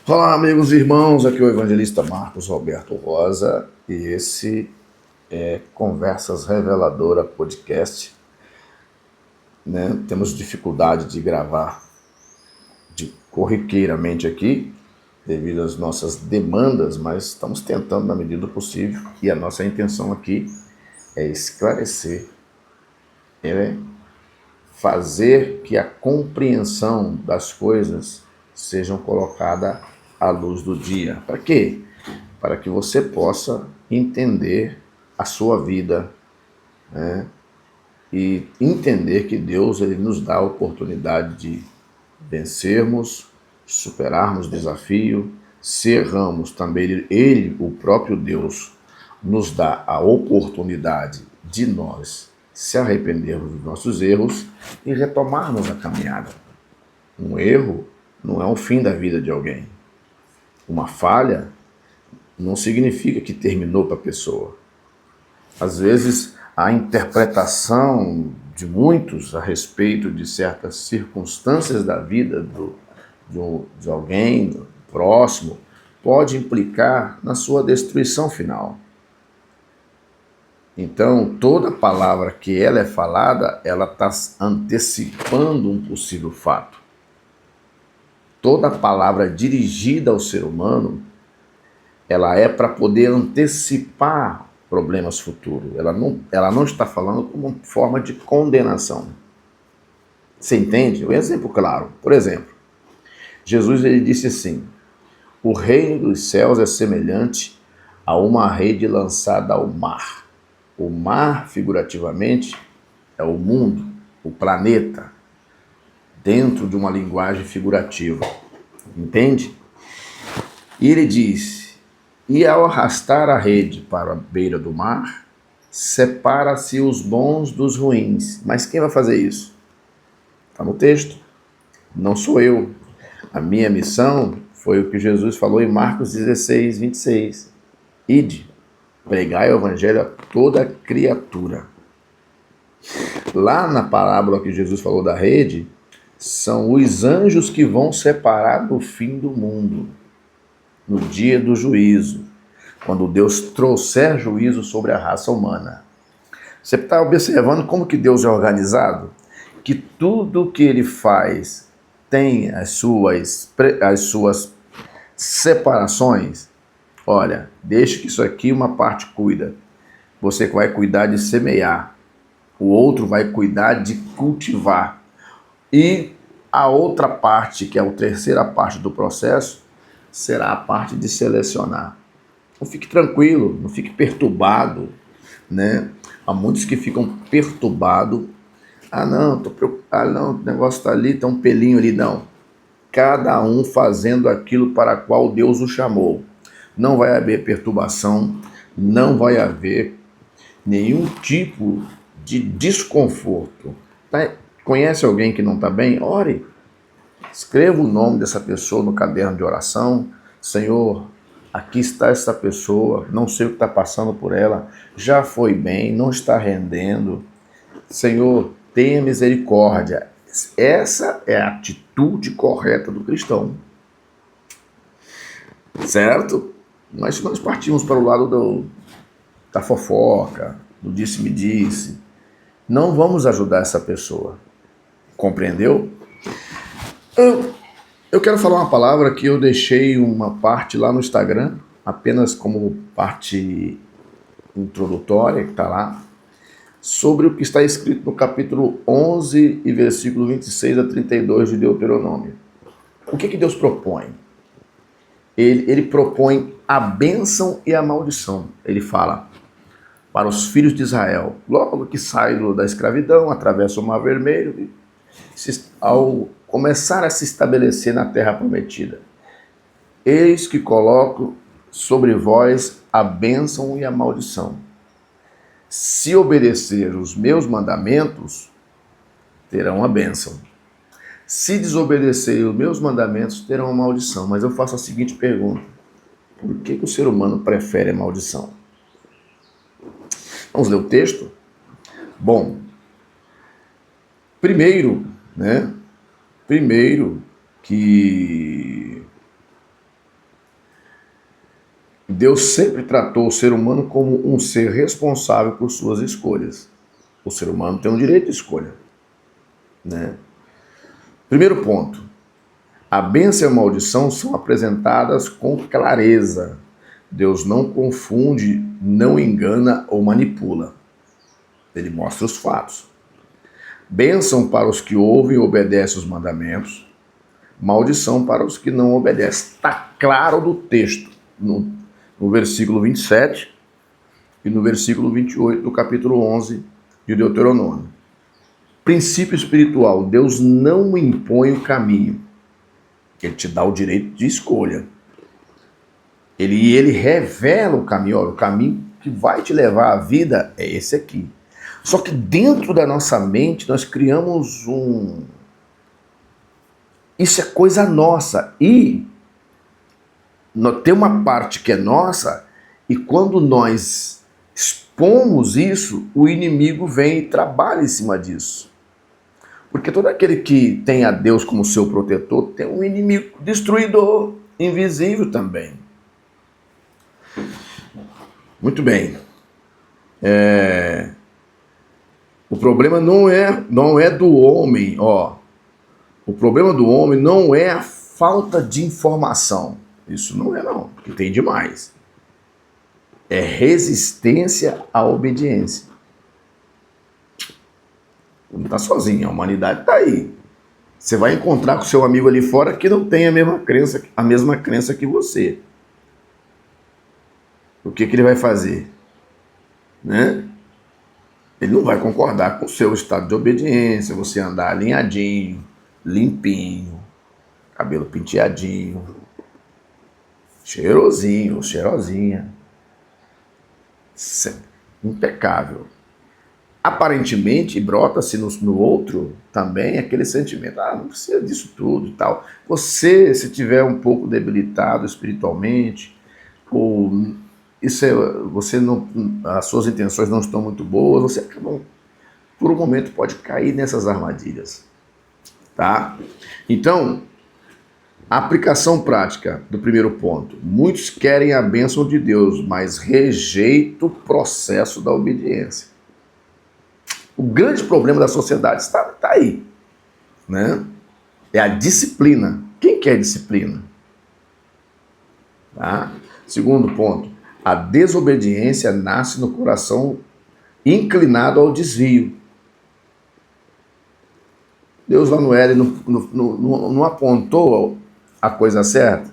Olá, amigos e irmãos, aqui é o evangelista Marcos Roberto Rosa e esse é Conversas Reveladora Podcast. Temos dificuldade de gravar corriqueiramente aqui, devido às nossas demandas, mas estamos tentando na medida do possível e a nossa intenção aqui é esclarecer, é fazer que a compreensão das coisas sejam colocada à luz do dia. Para quê? Para que você possa entender a sua vida, né? E entender que Deus ele nos dá a oportunidade de vencermos, superarmos desafio, se erramos também, Ele, o próprio Deus, nos dá a oportunidade de nós se arrependermos dos nossos erros e retomarmos a caminhada. Um erro não é o fim da vida de alguém. Uma falha não significa que terminou para a pessoa. Às vezes, a interpretação de muitos a respeito de certas circunstâncias da vida de alguém próximo pode implicar na sua destruição final. Então, toda palavra que ela é falada, ela está antecipando um possível fato. Toda palavra dirigida ao ser humano, ela é para poder antecipar problemas futuros. Ela não está falando como uma forma de condenação. Você entende? Um exemplo claro. Por exemplo, Jesus ele disse assim: o reino dos céus é semelhante a uma rede lançada ao mar. O mar, figurativamente, é o mundo, o planeta, dentro de uma linguagem figurativa. Entende? E ele diz: e ao arrastar a rede para a beira do mar, separa-se os bons dos ruins. Mas quem vai fazer isso? Está no texto. Não sou eu. A minha missão foi o que Jesus falou em Marcos 16, 26. Ide, pregai o evangelho a toda criatura. Lá na parábola que Jesus falou da rede, são os anjos que vão separar do fim do mundo, no dia do juízo, quando Deus trouxer juízo sobre a raça humana. Você está observando como que Deus é organizado? Que tudo que ele faz tem as suas separações. Olha, deixa que isso aqui uma parte cuida. Você vai cuidar de semear. O outro vai cuidar de cultivar. E a outra parte, que é a terceira parte do processo, será a parte de selecionar. Não fique tranquilo, não fique perturbado, né? Há muitos que ficam perturbados. Ah, não, tô preocupado. Ah, não, o negócio está ali, tem um pelinho ali. Não. Cada um fazendo aquilo para qual Deus o chamou. Não vai haver perturbação, não vai haver nenhum tipo de desconforto. Tá? Conhece alguém que não está bem? Ore. Escreva o nome dessa pessoa no caderno de oração. Senhor, aqui está essa pessoa, não sei o que está passando por ela, já foi bem, não está rendendo. Senhor, tenha misericórdia. Essa é a atitude correta do cristão. Certo? Mas se nós partimos para o lado da fofoca, do disse-me-disse, não vamos ajudar essa pessoa. Compreendeu? Eu quero falar uma palavra que eu deixei uma parte lá no Instagram, apenas como parte introdutória, que está lá, sobre o que está escrito no capítulo 11 e versículo 26 a 32 de Deuteronômio. O que Deus propõe? Ele propõe a bênção e a maldição. Ele fala para os filhos de Israel, logo que saem da escravidão, atravessam o Mar Vermelho, ao começar a se estabelecer na terra prometida. Eis que coloco sobre vós a bênção e a maldição. Se obedecer os meus mandamentos, terão a bênção. Se desobedecer os meus mandamentos, terão a maldição. Mas eu faço a seguinte pergunta: por que o ser humano prefere a maldição? Vamos ler o texto? Bom, primeiro que Deus sempre tratou o ser humano como um ser responsável por suas escolhas. O ser humano tem um direito de escolha, né? Primeiro ponto. A bênção e a maldição são apresentadas com clareza. Deus não confunde, não engana ou manipula. Ele mostra os fatos. Bênção para os que ouvem e obedecem os mandamentos. Maldição para os que não obedecem. Está claro do texto, no versículo 27 e no versículo 28 do capítulo 11 de Deuteronômio. Princípio espiritual. Deus não impõe o caminho. Ele te dá o direito de escolha. Ele revela o caminho. Olha, o caminho que vai te levar à vida é esse aqui. Só que dentro da nossa mente nós criamos Isso é coisa nossa. E tem uma parte que é nossa, e quando nós expomos isso, o inimigo vem e trabalha em cima disso. Porque todo aquele que tem a Deus como seu protetor tem um inimigo destruidor, invisível também. Muito bem. O problema não é do homem, ó. O problema do homem não é a falta de informação. Isso não é não, porque tem demais. É resistência à obediência. Não está sozinho, a humanidade está aí. Você vai encontrar com seu amigo ali fora que não tem a mesma crença que você. O que ele vai fazer? Né? Ele não vai concordar com o seu estado de obediência, você andar alinhadinho, limpinho, cabelo penteadinho, cheirosinho, cheirosinha. Impecável. Aparentemente, brota-se no outro também aquele sentimento, não precisa disso tudo e tal. Você, se tiver um pouco debilitado espiritualmente, ou você não, as suas intenções não estão muito boas, você por um momento pode cair nessas armadilhas, tá? Então, a aplicação prática do primeiro ponto. Muitos querem a bênção de Deus, mas rejeitam o processo da obediência. O grande problema da sociedade está aí, né? É a disciplina. Quem quer disciplina? Tá? Segundo ponto, a desobediência nasce no coração inclinado ao desvio. Deus lá no Éden não apontou a coisa certa,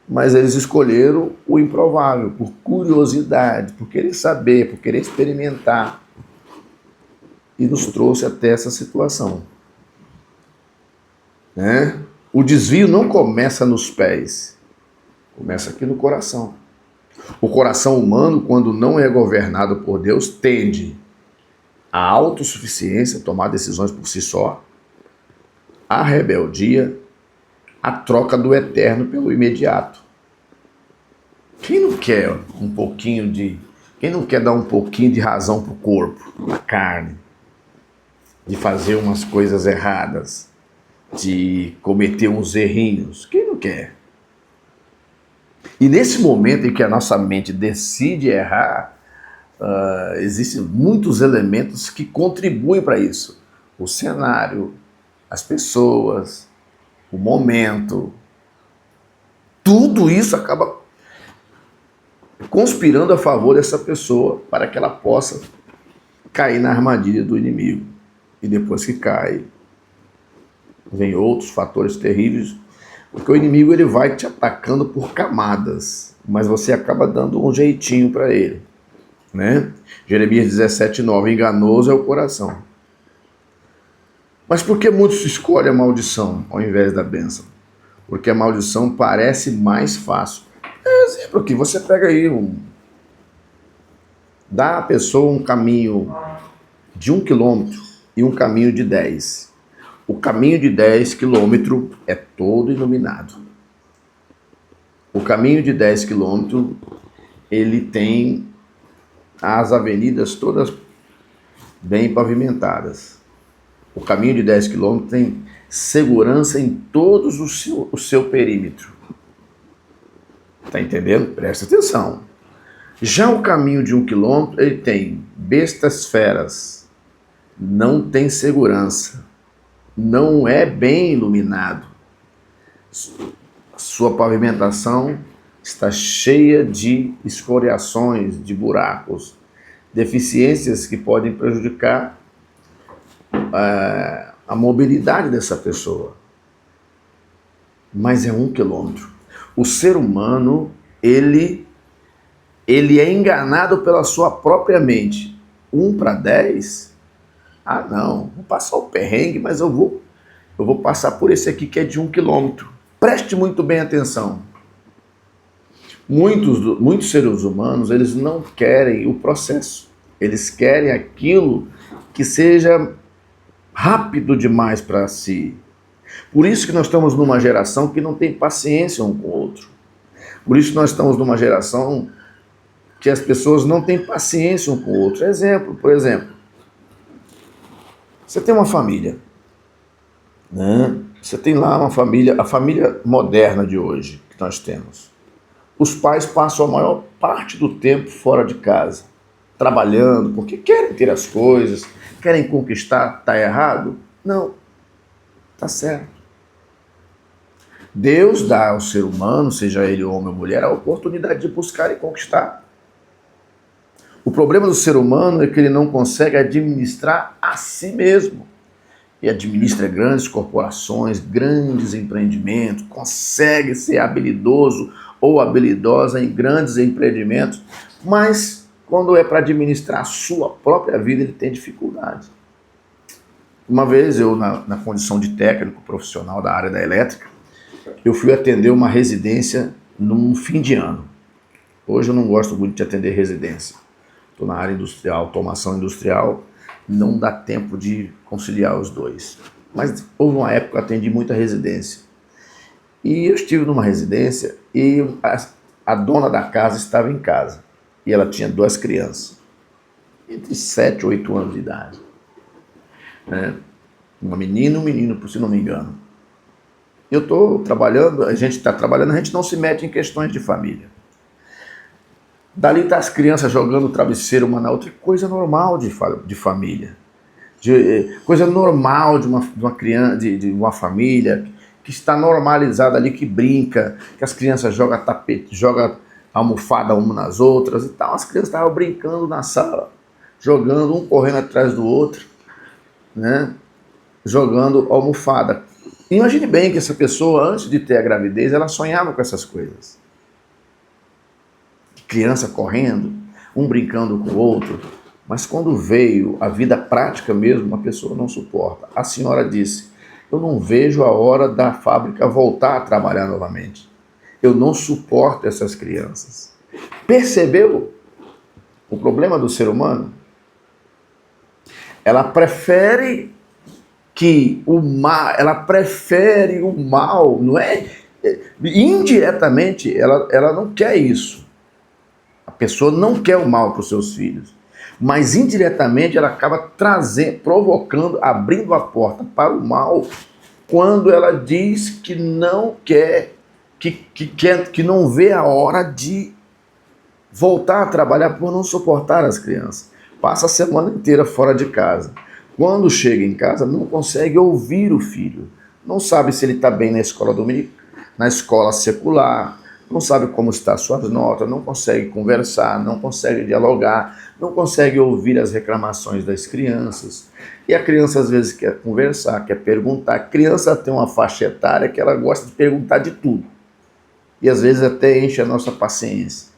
mas eles escolheram o improvável, por curiosidade, por querer saber, por querer experimentar. E nos trouxe até essa situação. Né? O desvio não começa nos pés, começa aqui no coração. O coração humano, quando não é governado por Deus, tende à autossuficiência, tomar decisões por si só, à rebeldia, à troca do eterno pelo imediato. Quem não quer Quem não quer dar um pouquinho de razão para o corpo, para a carne? De fazer umas coisas erradas, de cometer uns errinhos. Quem não quer? E nesse momento em que a nossa mente decide errar, existem muitos elementos que contribuem para isso. O cenário, as pessoas, o momento, tudo isso acaba conspirando a favor dessa pessoa para que ela possa cair na armadilha do inimigo. E depois que cai, vem outros fatores terríveis, porque o inimigo ele vai te atacando por camadas, mas você acaba dando um jeitinho para ele, né? Jeremias 17:9, enganoso é o coração. Mas por que muitos escolhem a maldição ao invés da bênção? Porque a maldição parece mais fácil. Exemplo aqui, você pega aí dá à pessoa um caminho de 1 quilômetro e um caminho de 10. O caminho de 10 quilômetros é todo iluminado. O caminho de 10 quilômetros, ele tem as avenidas todas bem pavimentadas. O caminho de 10 quilômetros tem segurança em todos o seu perímetro. Está entendendo? Presta atenção. Já o caminho de 1 quilômetro, ele tem bestas feras, não tem segurança, não é bem iluminado. Sua pavimentação está cheia de escoriações, de buracos, deficiências que podem prejudicar a mobilidade dessa pessoa. Mas é 1 quilômetro. O ser humano, ele é enganado pela sua própria mente. 1 para 10? Ah, não, vou passar o perrengue, mas eu vou passar por esse aqui que é de 1 quilômetro. Preste muito bem atenção. Muitos seres humanos, eles não querem o processo. Eles querem aquilo que seja rápido demais para si. Por isso que nós estamos numa geração que não tem paciência um com o outro. Por isso que nós estamos numa geração que as pessoas não têm paciência um com o outro. Por exemplo, você tem uma família, né? Você tem lá uma família, a família moderna de hoje que nós temos. Os pais passam a maior parte do tempo fora de casa, trabalhando, porque querem ter as coisas, querem conquistar. Está errado? Não, está certo. Deus dá ao ser humano, seja ele homem ou mulher, a oportunidade de buscar e conquistar. O problema do ser humano é que ele não consegue administrar a si mesmo. E administra grandes corporações, grandes empreendimentos, consegue ser habilidoso ou habilidosa em grandes empreendimentos, mas quando é para administrar a sua própria vida, ele tem dificuldade. Uma vez eu, na condição de técnico profissional da área da elétrica, eu fui atender uma residência num fim de ano. Hoje eu não gosto muito de atender residência. Estou na área industrial, automação industrial, não dá tempo de conciliar os dois. Mas houve uma época que eu atendi muita residência. E eu estive numa residência e a dona da casa estava em casa. E ela tinha 2 crianças, entre 7 e 8 anos de idade. Uma menina e um menino, se não me engano. Eu estou trabalhando, a gente está trabalhando, a gente não se mete em questões de família. Dali está as crianças jogando travesseiro uma na outra, coisa normal de família. Coisa normal de uma criança, de uma família que está normalizada ali, que brinca, que as crianças jogam tapete, jogam almofada uma nas outras e tal. As crianças estavam brincando na sala, jogando, um correndo atrás do outro, né? Jogando almofada. Imagine bem que essa pessoa, antes de ter a gravidez, ela sonhava com essas coisas. Criança correndo, um brincando com o outro, mas quando veio a vida prática mesmo, a pessoa não suporta. A senhora disse, eu não vejo a hora da fábrica voltar a trabalhar novamente. Eu não suporto essas crianças. Percebeu o problema do ser humano? Ela prefere o mal, não é? Indiretamente, ela não quer isso. A pessoa não quer o mal para os seus filhos, mas indiretamente ela acaba provocando, abrindo a porta para o mal, quando ela diz que não quer, que não vê a hora de voltar a trabalhar por não suportar as crianças. Passa a semana inteira fora de casa. Quando chega em casa, não consegue ouvir o filho. Não sabe se ele está bem na escola dominical, na escola secular, não sabe como estão suas notas, não consegue conversar, não consegue dialogar, não consegue ouvir as reclamações das crianças. E a criança às vezes quer conversar, quer perguntar. A criança tem uma faixa etária que ela gosta de perguntar de tudo. E às vezes até enche a nossa paciência.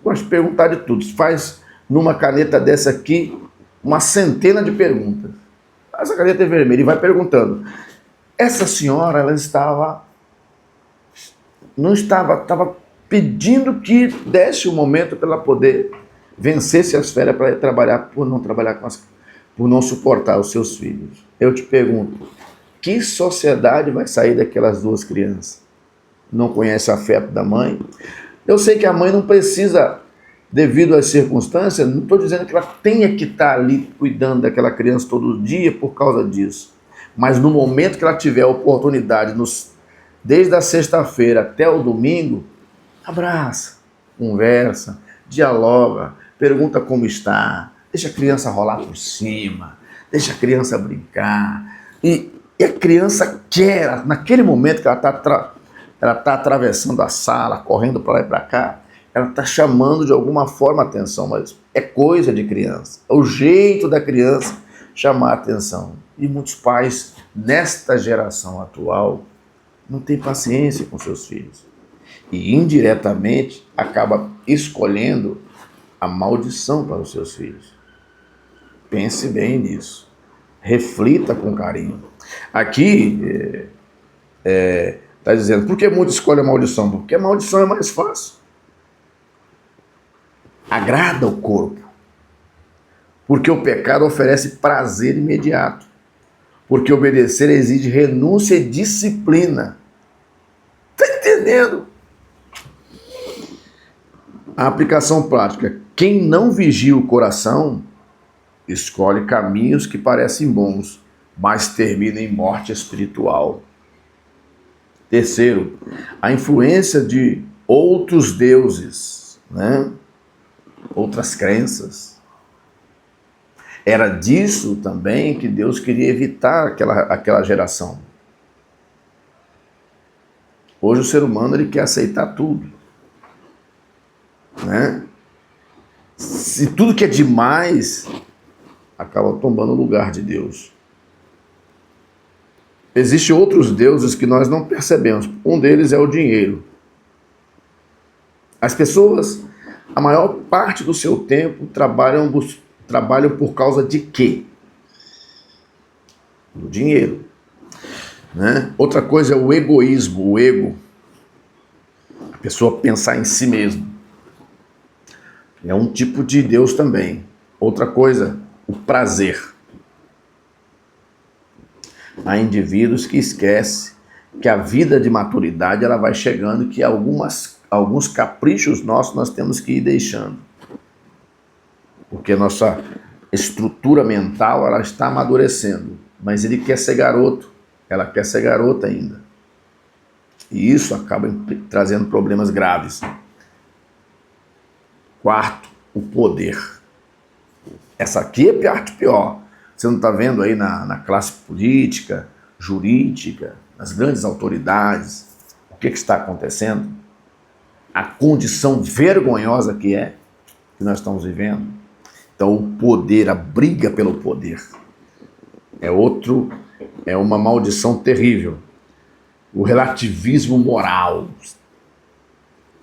Gosta de perguntar de tudo. Faz numa caneta dessa aqui uma centena de perguntas. Essa caneta é vermelha e vai perguntando. Essa senhora, ela estava pedindo que desse o momento para ela poder vencer as férias para ir trabalhar, por não suportar os seus filhos. Eu te pergunto, que sociedade vai sair daquelas 2 crianças? Não conhece o afeto da mãe? Eu sei que a mãe não precisa, devido às circunstâncias, não estou dizendo que ela tenha que estar ali cuidando daquela criança todo dia por causa disso. Mas no momento que ela tiver a oportunidade, desde a sexta-feira até o domingo, Abraça, conversa, dialoga, pergunta como está, deixa a criança rolar por cima, deixa a criança brincar. E a criança quer, naquele momento que ela está atravessando a sala, correndo para lá e para cá, ela está chamando de alguma forma a atenção, mas é coisa de criança, é o jeito da criança chamar a atenção. E muitos pais, nesta geração atual, não têm paciência com seus filhos. E indiretamente acaba escolhendo a maldição para os seus filhos. Pense bem nisso. Reflita com carinho. Aqui está dizendo, por que muitos escolhem a maldição? Porque a maldição é mais fácil. Agrada o corpo. Porque o pecado oferece prazer imediato. Porque obedecer exige renúncia e disciplina. Está entendendo? A aplicação prática. Quem não vigia o coração, escolhe caminhos que parecem bons, mas termina em morte espiritual. Terceiro, a influência de outros deuses, né? Outras crenças. Era disso também que Deus queria evitar aquela geração. Hoje o ser humano ele quer aceitar tudo, né? Se tudo que é demais acaba tombando o lugar de Deus. Existem outros deuses que nós não percebemos. Um deles é o dinheiro. As pessoas, a maior parte do seu tempo, trabalham por causa de quê? Do dinheiro. Né? Outra coisa é o egoísmo, o ego. A pessoa pensar em si mesmo. É um tipo de Deus também. Outra coisa, o prazer. Há indivíduos que esquecem que a vida de maturidade ela vai chegando e que alguns caprichos nossos nós temos que ir deixando. Porque a nossa estrutura mental ela está amadurecendo. Mas ele quer ser garoto, ela quer ser garota ainda. E isso acaba trazendo problemas graves. Quarto, o poder. Essa aqui é a parte pior. Você não está vendo aí na classe política, jurídica, nas grandes autoridades, o que está acontecendo? A condição vergonhosa que nós estamos vivendo. Então o poder, a briga pelo poder, é uma maldição terrível. O relativismo moral.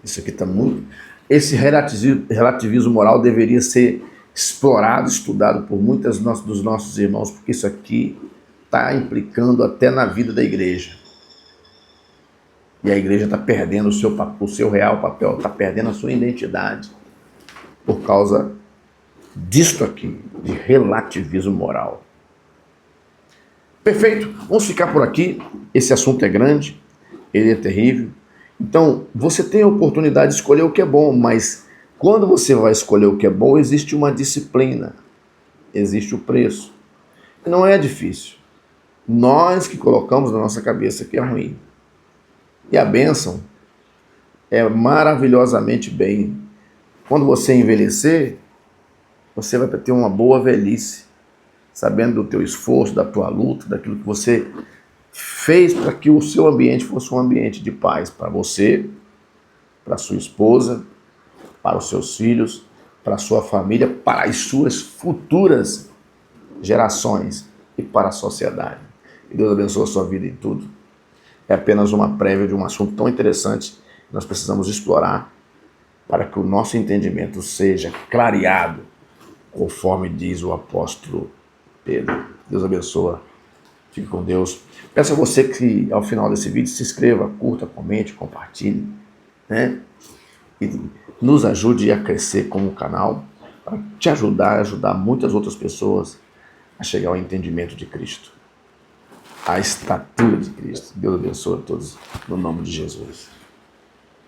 Isso aqui está muito... Esse relativismo moral deveria ser explorado, estudado por muitos dos nossos irmãos, porque isso aqui está implicando até na vida da igreja. E a igreja está perdendo o seu real papel, está perdendo a sua identidade por causa disto aqui, de relativismo moral. Perfeito, vamos ficar por aqui. Esse assunto é grande, ele é terrível. Então, você tem a oportunidade de escolher o que é bom, mas quando você vai escolher o que é bom, existe uma disciplina, existe o preço. Não é difícil. Nós que colocamos na nossa cabeça que é ruim. E a bênção é maravilhosamente bem. Quando você envelhecer, você vai ter uma boa velhice, sabendo do teu esforço, da tua luta, daquilo que você fez para que o seu ambiente fosse um ambiente de paz para você, para sua esposa, para os seus filhos, para a sua família, para as suas futuras gerações e para a sociedade. Que Deus abençoe a sua vida em tudo. É apenas uma prévia de um assunto tão interessante que nós precisamos explorar para que o nosso entendimento seja clareado, conforme diz o apóstolo Pedro. Deus abençoe. Fique com Deus. Peço a você que ao final desse vídeo se inscreva, curta, comente, compartilhe, né? E nos ajude a crescer como canal, para te ajudar muitas outras pessoas a chegar ao entendimento de Cristo, à estatura de Cristo. Deus abençoe a todos, no nome de Jesus.